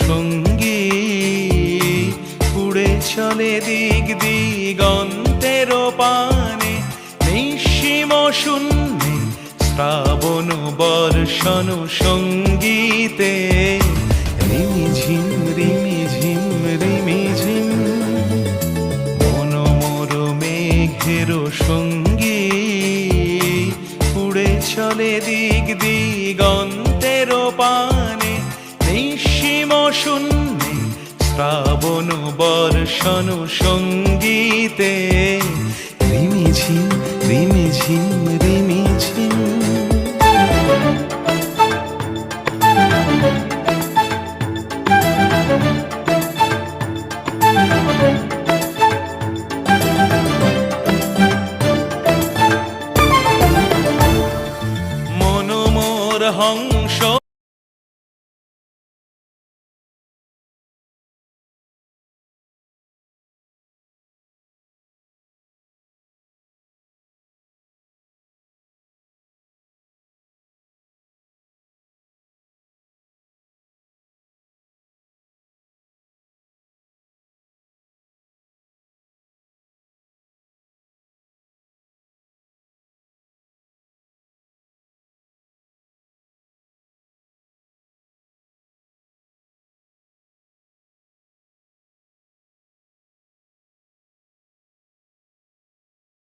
সঙ্গী উড়ে চলে দিক দিগন্তের পানে, নিঃসীম শূন্যে শ্রাবণ বর্ষণ সঙ্গীতে। রিমিঝিম রিমিঝিম রিমিঝিম মন মোর মেঘের সঙ্গী উড়ে চলে দিক দিগন্তের পানে, নিঃসীম শূন্যে শ্রাবণ বর্ষণ সঙ্গীতে। রিমিঝিম রিমিঝিম রিমি